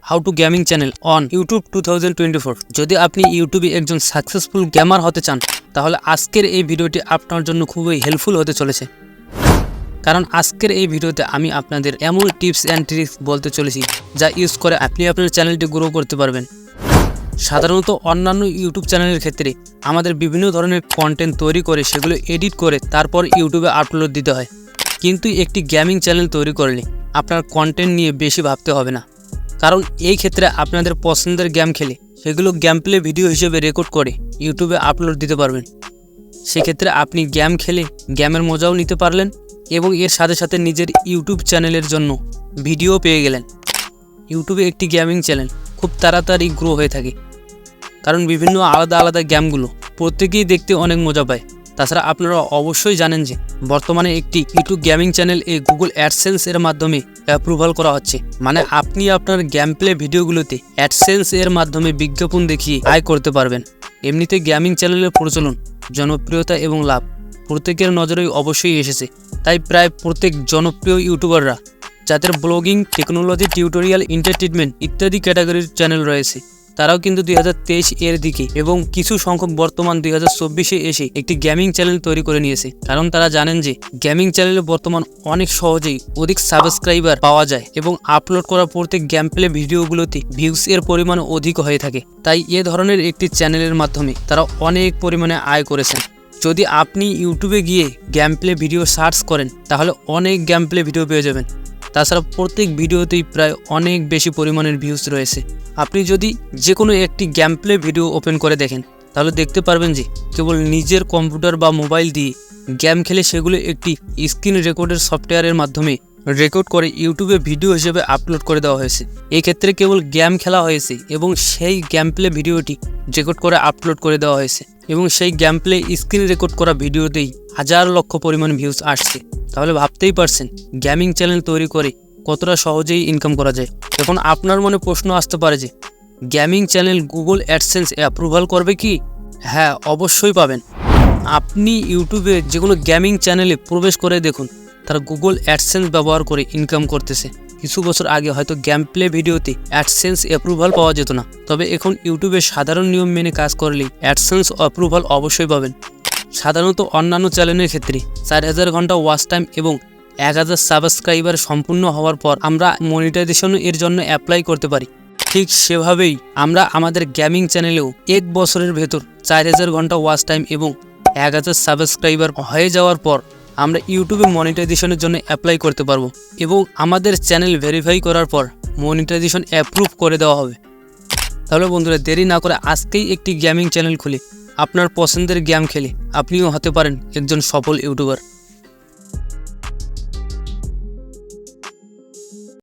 How to gaming channel on YouTube 2024। যদি আপনি ইউটিউবে একজন সাকসেসফুল গেমার হতে চান তাহলে আজকের এই ভিডিওটি আপনার জন্য খুবই হেল্পফুল হতে চলেছে। কারণ আজকের এই ভিডিওতে আমি আপনাদের এমন টিপস অ্যান্ড ট্রিক্স বলতে চলেছি যা ইউজ করে আপনি আপনার চ্যানেলটি গ্রো করতে পারবেন। সাধারণত অন্যান্য ইউটিউব চ্যানেলের ক্ষেত্রে আমাদের বিভিন্ন ধরনের কন্টেন্ট তৈরি করে সেগুলো এডিট করে তারপর ইউটিউবে আপলোড দিতে হয়, কিন্তু একটি গেমিং চ্যানেল তৈরি করলে আপনার কন্টেন্ট নিয়ে বেশি ভাবতে হবে না। কারণ এই ক্ষেত্রে আপনাদের পছন্দের গেম খেলে সেগুলো গেম প্লে ভিডিও হিসেবে রেকর্ড করে ইউটিউবে আপলোড দিতে পারবেন। সেক্ষেত্রে আপনি গেম খেলে গেমের মজাও নিতে পারলেন এবং এর সাথে সাথে নিজের ইউটিউব চ্যানেলের জন্য ভিডিও পেয়ে গেলেন। ইউটিউবে একটি গেমিং চ্যানেল খুব তাড়াতাড়ি গ্রো হয়ে থাকে, কারণ বিভিন্ন আলাদা আলাদা গেমগুলো প্রত্যেকেই দেখতে অনেক মজা পায়। তাছাড়া আপনারা অবশ্যই জানেন যে বর্তমানে একটি ইউটিউব গেমিং চ্যানেল এই গুগল অ্যাডসেন্স এর মাধ্যমে অ্যাপ্রুভাল করা হচ্ছে। মানে আপনি আপনার গেম প্লে ভিডিওগুলোতে অ্যাডসেন্স এর মাধ্যমে বিজ্ঞাপন দেখিয়ে আয় করতে পারবেন। এমনিতে গেমিং চ্যানেলের প্রচলন, জনপ্রিয়তা এবং লাভ প্রত্যেকের নজরেই অবশ্যই এসেছে। তাই প্রায় প্রত্যেক জনপ্রিয় ইউটিউবাররা যাদের ব্লগিং, টেকনোলজি, টিউটোরিয়াল, এন্টারটেনমেন্ট ইত্যাদি ক্যাটাগরির চ্যানেল রয়েছে তারাও কিন্তু 2023 এর দিকে এবং কিছু সংখ্যক বর্তমান 2024-এ এসে একটি গেমিং চ্যানেল তৈরি করে নিয়েছে। কারণ তারা জানেন যে গেমিং চ্যানেলে বর্তমান অনেক সহজেই অধিক সাবস্ক্রাইবার পাওয়া যায় এবং আপলোড করা প্রত্যেক গেম প্লে ভিডিওগুলোতে ভিউস এর পরিমাণ অধিক হয়ে থাকে। তাই এ ধরনের একটি চ্যানেলের মাধ্যমে তারা অনেক পরিমাণে আয় করেছেন। যদি আপনি ইউটিউবে গিয়ে গেম প্লে ভিডিও সার্চ করেন তাহলে অনেক গেম প্লে ভিডিও পেয়ে যাবেন। তাছাড়া প্রত্যেক ভিডিওতেই প্রায় অনেক বেশি পরিমাণের ভিউজ রয়েছে। আপনি যদি যে কোনো একটি গেম প্লে ভিডিও ওপেন করে দেখেন তাহলে দেখতে পারবেন যে কেবল নিজের কম্পিউটার বা মোবাইল দিয়ে গেম খেলে সেগুলো একটি স্ক্রিন রেকর্ডের সফটওয়্যারের মাধ্যমে রেকর্ড করে ইউটিউবে ভিডিও হিসেবে আপলোড করে দেওয়া হয়েছে। এই ক্ষেত্রে কেবল গেম খেলা হয়েছে এবং সেই গেম প্লে ভিডিওটি রেকর্ড করে আপলোড করে দেওয়া হয়েছে এবং সেই গেম প্লে স্ক্রিন রেকর্ড করা ভিডিওতেই হাজার লক্ষ পরিমাণ ভিউজ আসছে। তাহলে ভাবতেই পারছেন গেমিং চ্যানেল তৈরি করে কতটা সহজেই ইনকাম করা যায়। এখন আপনার মনে প্রশ্ন আসতে পারে যে gaming channel Google AdSense approval করবে কি? হ্যাঁ, অবশ্যই পাবেন। আপনি ইউটিউবে যে কোনো গেমিং চ্যানেলে প্রবেশ করে দেখুন, তারা গুগল অ্যাডসেন্স ব্যবহার করে ইনকাম করতেছে। কিছু বছর আগে হয়তো গেম প্লে ভিডিওতে অ্যাডসেন্স অ্যাপ্রুভাল পাওয়া যেত না, তবে এখন ইউটিউবে সাধারণ নিয়ম মেনে কাজ করলেই অ্যাডসেন্স অ্যাপ্রুভাল অবশ্যই পাবেন। সাধারণত অন্যান্য চ্যানেলের ক্ষেত্রে 4000 ঘন্টা ওয়াচ টাইম এবং 1000 সাবস্ক্রাইবার সম্পূর্ণ হওয়ার পর আমরা মনিটাইজেশন এর জন্য অ্যাপ্লাই করতে পারি। ঠিক সেভাবেই আমরা আমাদের গেমিং চ্যানেলেও 1 বছরের ভেতর 4000 ঘন্টা ওয়াচ টাইম এবং 1000 সাবস্ক্রাইবার হয়ে যাওয়ার পর আমরা ইউটিউবে মনিটাইজেশনের জন্য অ্যাপ্লাই করতে পারবো এবং আমাদের চ্যানেল ভেরিফাই করার পর মনিটাইজেশন অ্যাপ্রুভ করে দেওয়া হবে। তাহলে বন্ধুরা, দেরি না করে আজকেই একটি গেমিং চ্যানেল খুলে আপনার পছন্দের গেম খেলে আপনিও হতে পারেন একজন সফল ইউটিউবার।